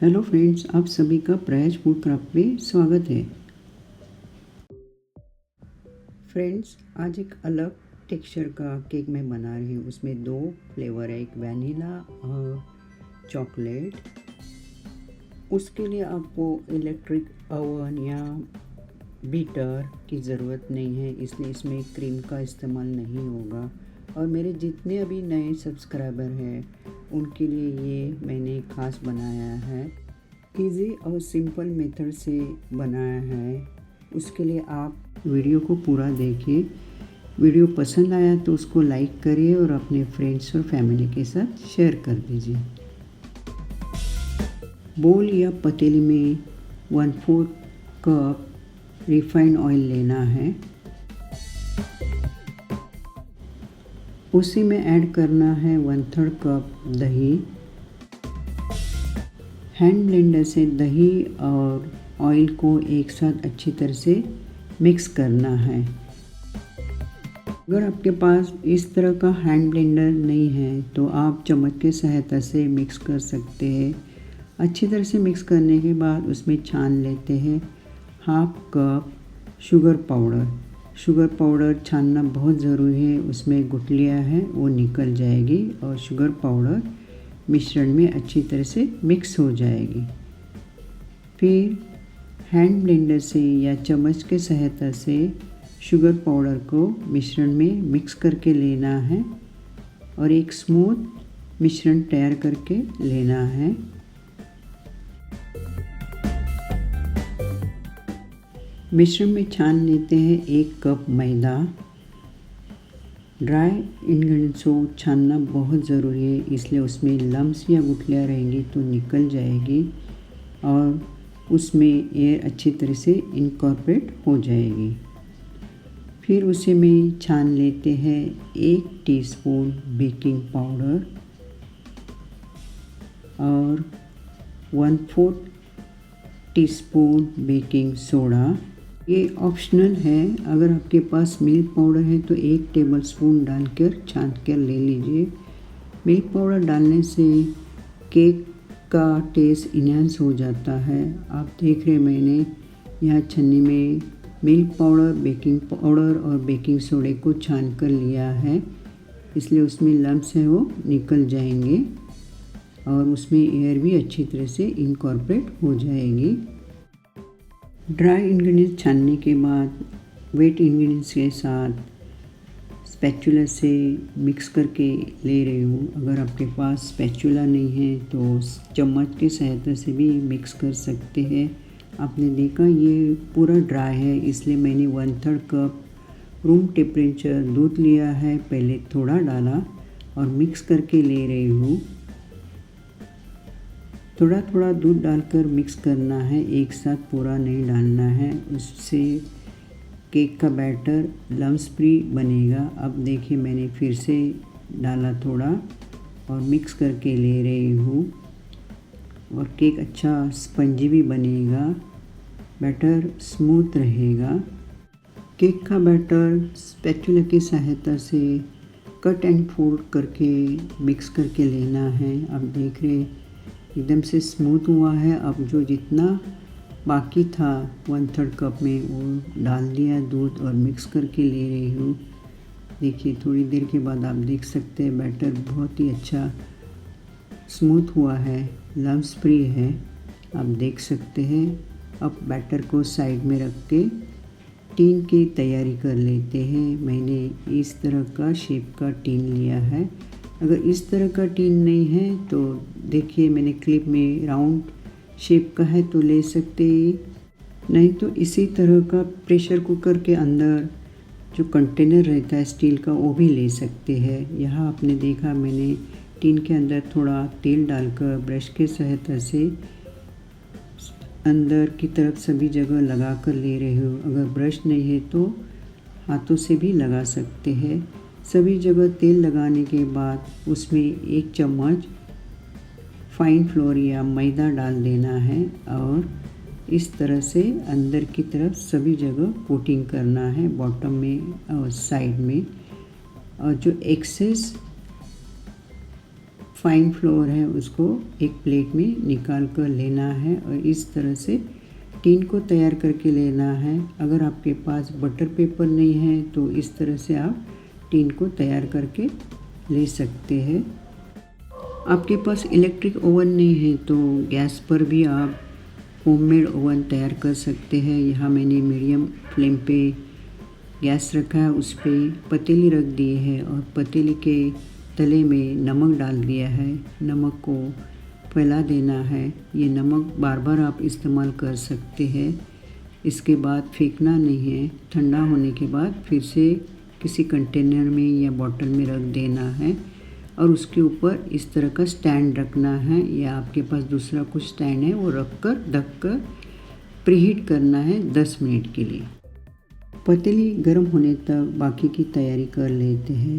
Hello friends, आप सभी का प्रयास फूड क्राफ्ट में स्वागत है। फ्रेंड्स, आज एक अलग टेक्सचर का केक मैं बना रही हूँ। उसमें 2 फ्लेवर है, एक वैनिला और चॉकलेट। उसके लिए आपको इलेक्ट्रिक ओवन या बीटर की ज़रूरत नहीं है, इसलिए इसमें क्रीम का इस्तेमाल नहीं होगा। और मेरे जितने अभी नए सब्सक्राइबर हैं उनके लिए ये मैंने खास बनाया है। इजी और सिंपल मेथड से बनाया है। उसके लिए आप वीडियो को पूरा देखिए। वीडियो पसंद आया तो उसको लाइक करिए और अपने फ्रेंड्स और फैमिली के साथ शेयर कर दीजिए। बोल या पतीली में 1/4 कप रिफाइंड ऑयल लेना है। उसी में ऐड करना है 1/3 कप दही। हैंड ब्लेंडर से दही और ऑयल को एक साथ अच्छी तरह से मिक्स करना है। अगर आपके पास इस तरह का हैंड ब्लेंडर नहीं है तो आप चम्मच की सहायता से मिक्स कर सकते हैं। अच्छी तरह से मिक्स करने के बाद उसमें छान लेते हैं 1/2 cup sugar powder. Sugar powder छानना बहुत ज़रूरी है, उसमें गुठलियाँ हैं वो निकल जाएगी और शुगर पाउडर मिश्रण में अच्छी तरह से मिक्स हो जाएगी। फिर हैंड ब्लेंडर से या चम्मच के सहायता से शुगर पाउडर को मिश्रण में मिक्स करके लेना है और एक स्मूथ मिश्रण तैयार करके लेना है। मिश्रण में छान लेते हैं 1 कप मैदा। ड्राई इंग्रेडिएंट्स को छानना बहुत ज़रूरी है, इसलिए उसमें लम्स या गुठलियाँ रहेंगी तो निकल जाएगी और उसमें एयर अच्छी तरह से इनकॉर्पोरेट हो जाएगी। फिर उसे में छान लेते हैं 1 टीस्पून बेकिंग पाउडर और 1/4 टीस्पून बेकिंग सोडा। ये ऑप्शनल है, अगर आपके पास मिल्क पाउडर है तो 1 टेबलस्पून डालकर छान कर ले लीजिए। मिल्क पाउडर डालने से केक का टेस्ट इन्हांस हो जाता है। आप देख रहे हैं मैंने यहाँ छन्नी में मिल्क पाउडर, बेकिंग पाउडर और बेकिंग सोडे को छान कर लिया है, इसलिए उसमें लम्स हैं वो निकल जाएंगे और उसमें एयर भी अच्छी तरह से इनकॉर्पोरेट हो जाएगी। ड्राई इंग्रेडिएंट्स छानने के बाद वेट इंग्रेडिएंट्स के साथ स्पैचुला से मिक्स करके ले रही हूँ। अगर आपके पास स्पैचुला नहीं है तो चम्मच की सहायता से भी मिक्स कर सकते हैं। आपने देखा ये पूरा ड्राई है, इसलिए मैंने 1/3 कप रूम टेम्परेचर दूध लिया है। पहले थोड़ा डाला और मिक्स करके ले रही हूँ। थोड़ा थोड़ा दूध डालकर मिक्स करना है, एक साथ पूरा नहीं डालना है, उससे केक का बैटर लम्स फ्री बनेगा। अब देखिए मैंने फिर से डाला थोड़ा और मिक्स करके ले रही हूँ और केक अच्छा स्पंजी भी बनेगा, बैटर स्मूथ रहेगा। केक का बैटर स्पैचुला की सहायता से कट एंड फोल्ड करके मिक्स करके लेना है। अब देख रहे एकदम से स्मूथ हुआ है। अब जो जितना बाकी था 1/3 कप में वो डाल दिया दूध और मिक्स करके ले रही हूँ। देखिए थोड़ी देर के बाद आप देख सकते हैं बैटर बहुत ही अच्छा स्मूथ हुआ है, लम्स फ्री है, आप देख सकते हैं। अब बैटर को साइड में रख के टीन की तैयारी कर लेते हैं। मैंने इस तरह का शेप का टीन लिया है। अगर इस तरह का टीन नहीं है तो देखिए मैंने क्लिप में राउंड शेप का है तो ले सकते हैं, नहीं तो इसी तरह का प्रेशर कुकर के अंदर जो कंटेनर रहता है स्टील का वो भी ले सकते हैं। यहाँ आपने देखा मैंने टीन के अंदर थोड़ा तेल डालकर ब्रश के सहायता से अंदर की तरफ सभी जगह लगा कर ले रहे हो। अगर ब्रश नहीं है तो हाथों से भी लगा सकते हैं। सभी जगह तेल लगाने के बाद उसमें 1 चम्मच फाइन फ्लोर या मैदा डाल देना है और इस तरह से अंदर की तरफ सभी जगह कोटिंग करना है, बॉटम में और साइड में। और जो एक्सेस फाइन फ्लोर है उसको एक प्लेट में निकाल कर लेना है और इस तरह से टीन को तैयार करके लेना है। अगर आपके पास बटर पेपर नहीं है तो इस तरह से आप टीन को तैयार करके ले सकते हैं। आपके पास इलेक्ट्रिक ओवन नहीं है तो गैस पर भी आप होममेड ओवन तैयार कर सकते हैं। यहाँ मैंने मीडियम फ्लेम पे गैस रखा है, उस पर पतीली रख दी है और पतीली के तले में नमक डाल दिया है। नमक को फैला देना है। ये नमक बार बार आप इस्तेमाल कर सकते हैं। इसके बाद फेंकना नहीं है। ठंडा होने के बाद फिर से किसी कंटेनर में या बॉटल में रख देना है और उसके ऊपर इस तरह का स्टैंड रखना है या आपके पास दूसरा कुछ स्टैंड है वो रख कर ढक कर प्रीहीट करना है 10 मिनट के लिए। पतीली गर्म होने तक बाकी की तैयारी कर लेते हैं।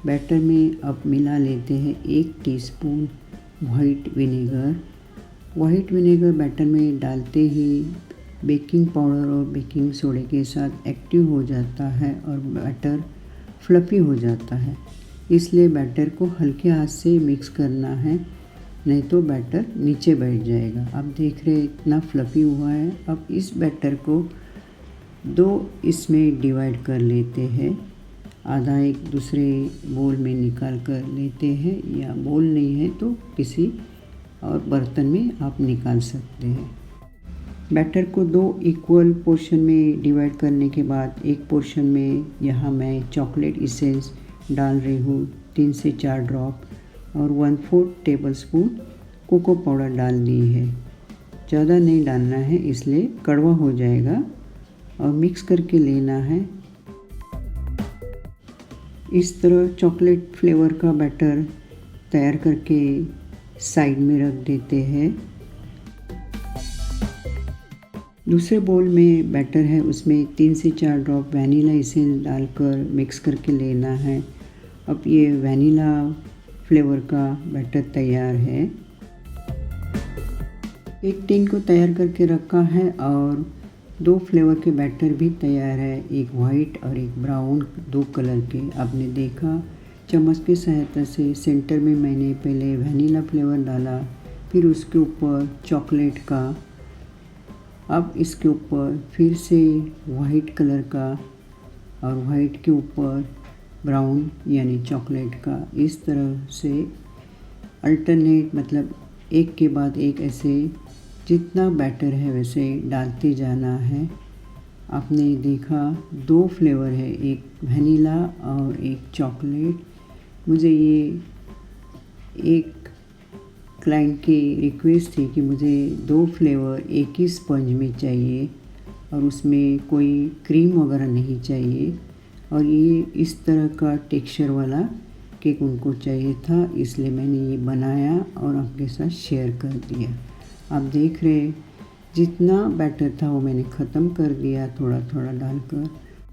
बैटर में अब मिला लेते हैं 1 teaspoon white vinegar. White vinegar batter में डालते ही बेकिंग पाउडर और बेकिंग सोडे के साथ एक्टिव हो जाता है और बैटर फ्लफ़ी हो जाता है। इसलिए बैटर को हल्के हाथ से मिक्स करना है, नहीं तो बैटर नीचे बैठ जाएगा। आप देख रहे हैं इतना फ्लफ़ी हुआ है। अब इस बैटर को 2 इसमें डिवाइड कर लेते हैं। आधा एक दूसरे बोल में निकाल कर लेते हैं या बोल नहीं है तो किसी और बर्तन में आप निकाल सकते हैं। बैटर को 2 इक्वल पोर्शन में डिवाइड करने के बाद एक पोर्शन में यहाँ मैं चॉकलेट इसेंस डाल रही हूँ 3 से 4 ड्रॉप और 1/4 टेबलस्पून कोको पाउडर डाल दी है। ज़्यादा नहीं डालना है इसलिए कड़वा हो जाएगा और मिक्स करके लेना है। इस तरह चॉकलेट फ्लेवर का बैटर तैयार करके साइड में रख देते हैं। दूसरे बोल में बैटर है उसमें 3 से 4 ड्रॉप वैनिला एसेंस डालकर मिक्स करके लेना है। अब ये वैनिला फ्लेवर का बैटर तैयार है। एक टिन को तैयार करके रखा है और 2 फ्लेवर के बैटर भी तैयार है, एक वाइट और एक ब्राउन, 2 कलर के। आपने देखा चम्मच की सहायता से सेंटर में मैंने पहले वैनिला फ्लेवर डाला, फिर उसके ऊपर चॉकलेट का, अब इसके ऊपर फिर से वाइट कलर का और वाइट के ऊपर ब्राउन यानी चॉकलेट का। इस तरह से अल्टरनेट मतलब एक के बाद एक ऐसे जितना बैटर है वैसे डालते जाना है। आपने देखा 2 फ्लेवर है, एक वनीला और एक चॉकलेट। मुझे ये एक क्लाइंट की रिक्वेस्ट थी कि मुझे 2 फ्लेवर एक ही स्पंज में चाहिए और उसमें कोई क्रीम वगैरह नहीं चाहिए और ये इस तरह का टेक्सचर वाला केक उनको चाहिए था, इसलिए मैंने ये बनाया और आपके साथ शेयर कर दिया। आप देख रहे जितना बैटर था वो मैंने ख़त्म कर दिया थोड़ा थोड़ा डालकर।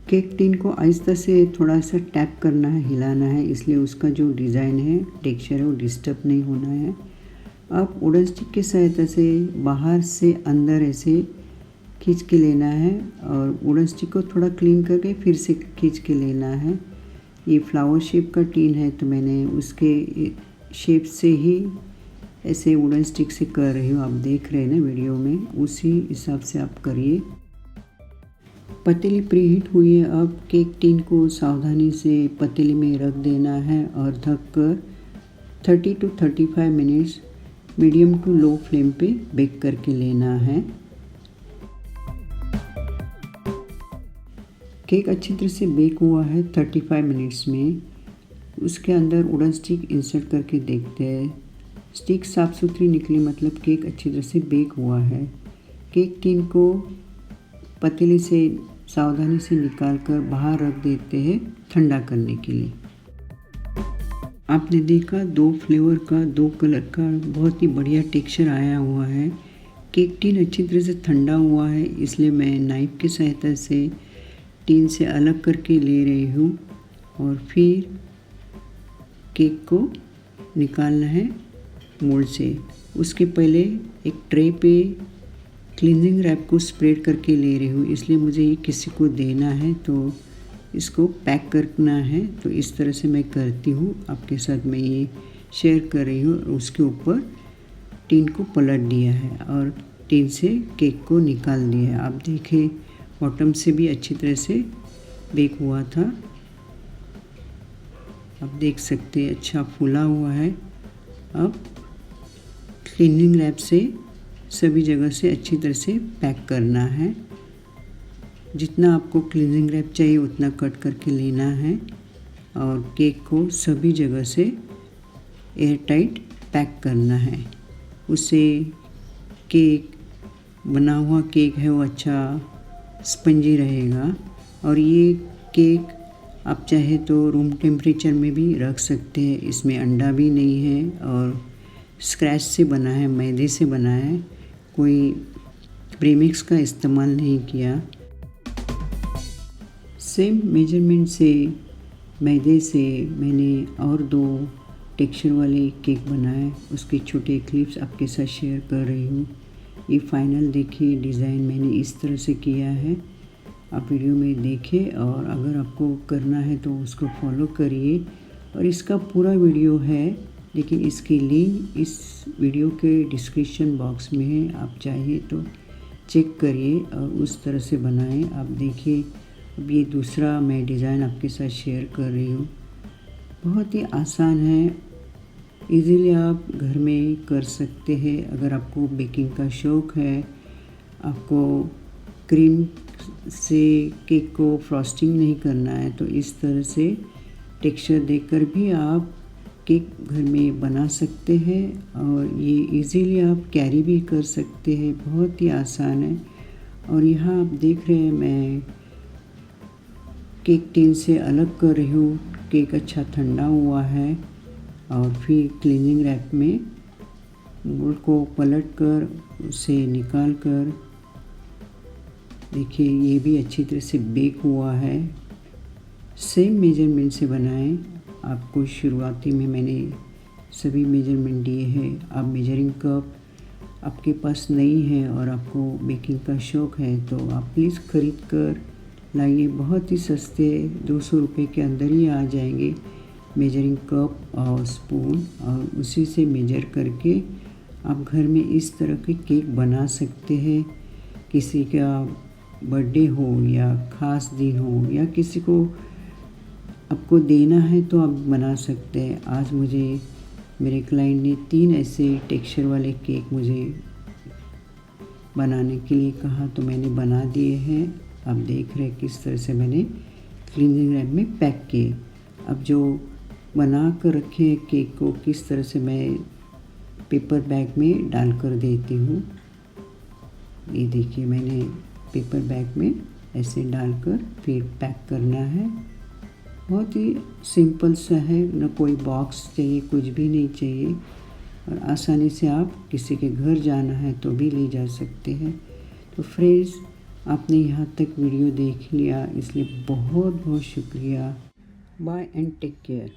केक टिन को आहिस्ता से थोड़ा सा टैप करना है, हिलाना है, इसलिए उसका जो डिज़ाइन है टेक्सचर है वो डिस्टर्ब नहीं होना है। अब वुडन स्टिक की सहायता से बाहर से अंदर ऐसे खींच के लेना है और वुडन स्टिक को थोड़ा क्लीन करके फिर से खींच के लेना है। ये फ्लावर शेप का टीन है तो मैंने उसके शेप से ही ऐसे वुडन स्टिक से कर रही हूँ। आप देख रहे हैं ना वीडियो में, उसी हिसाब से आप करिए। पतीली प्रीहीट हुई है। अब केक टिन को सावधानी से पतीली में रख देना है और ढककर 30 to 35 minutes medium to low flame पे बेक करके लेना है। केक अच्छी तरह से बेक हुआ है 35 मिनट्स में। उसके अंदर वुडन स्टिक इंसर्ट करके देखते हैं। स्टिक साफ़ सुथरी निकली मतलब केक अच्छी तरह से बेक हुआ है। केक टिन को पतीली से सावधानी से निकाल कर बाहर रख देते हैं ठंडा करने के लिए। आपने देखा 2 फ्लेवर का 2 कलर का बहुत ही बढ़िया टेक्सचर आया हुआ है। केक टिन अच्छी तरह से ठंडा हुआ है, इसलिए मैं नाइफ़ की सहायता से टिन से अलग करके ले रही हूँ और फिर केक को निकालना है मोल्ड से। उसके पहले एक ट्रे पे क्लींजिंग रैप को स्प्रेड करके ले रही हूँ, इसलिए मुझे ये किसी को देना है तो इसको पैक करना है। तो इस तरह से मैं करती हूँ, आपके साथ मैं ये शेयर कर रही हूँ। उसके ऊपर टिन को पलट दिया है और टिन से केक को निकाल दिया है। आप देखें बॉटम से भी अच्छी तरह से बेक हुआ था। आप देख सकते हैं अच्छा फूला हुआ है। अब क्लीनिंग रैप से सभी जगह से अच्छी तरह से पैक करना है। जितना आपको क्लीनिंग रैप चाहिए उतना कट करके लेना है और केक को सभी जगह से एयर टाइट पैक करना है। उससे केक बना हुआ केक है वो अच्छा स्पंजी रहेगा। और ये केक आप चाहे तो रूम टेम्परेचर में भी रख सकते हैं। इसमें अंडा भी नहीं है और स्क्रैच से बना है, मैदे से बना है, कोई प्रीमिक्स का इस्तेमाल नहीं किया। सेम मेजरमेंट से मैदे से मैंने और 2 टेक्सचर वाले केक बनाए। उसके छोटे क्लिप्स आपके साथ शेयर कर रही हूँ। ये फाइनल देखिए डिज़ाइन मैंने इस तरह से किया है। आप वीडियो में देखें और अगर आपको करना है तो उसको फॉलो करिए। और इसका पूरा वीडियो है लेकिन इसकी लिंक इस वीडियो के डिस्क्रिप्शन बॉक्स में है। आप चाहिए तो चेक करिए और उस तरह से बनाएं। आप देखिए अब ये दूसरा मैं डिज़ाइन आपके साथ शेयर कर रही हूँ। बहुत ही आसान है, इजीली आप घर में कर सकते हैं। अगर आपको बेकिंग का शौक़ है, आपको क्रीम से केक को फ्रॉस्टिंग नहीं करना है तो इस तरह से टेक्सचर देकर भी आप केक घर में बना सकते हैं और ये इजीली आप कैरी भी कर सकते हैं। बहुत ही आसान है। और यहाँ आप देख रहे हैं मैं केक टिन से अलग कर रही हूँ। केक अच्छा ठंडा हुआ है और फिर क्लीनिंग रैप में मोल्ड को पलट कर उसे निकाल कर देखिए ये भी अच्छी तरह से बेक हुआ है। सेम मेजरमेंट से बनाएं। आपको शुरुआती में मैंने सभी मेजरमेंट दिए हैं। आप मेजरिंग कप आपके पास नहीं है और आपको बेकिंग का शौक़ है तो आप प्लीज़ ख़रीद कर लाइए। बहुत ही सस्ते 200 रुपये के अंदर ही आ जाएंगे मेजरिंग कप और स्पून। और उसी से मेजर करके आप घर में इस तरह के केक बना सकते हैं। किसी का बर्थडे हो या ख़ास दिन हो या किसी को आपको देना है तो आप बना सकते हैं। आज मुझे मेरे क्लाइंट ने 3 ऐसे टेक्सचर वाले केक मुझे बनाने के लिए कहा तो मैंने बना दिए हैं। आप देख रहे हैं किस तरह से मैंने क्लीनिंग रैप में पैक किए। अब जो बना कर रखे केक को किस तरह से मैं पेपर बैग में डाल कर देती हूँ। ये देखिए मैंने पेपर बैग में ऐसे डालकर फिर पैक करना है। बहुत ही सिंपल सा है, न कोई बॉक्स चाहिए, कुछ भी नहीं चाहिए और आसानी से आप किसी के घर जाना है तो भी ले जा सकते हैं। तो फ्रेंड्स आपने यहाँ तक वीडियो देख लिया इसलिए बहुत बहुत शुक्रिया। Bye and take care.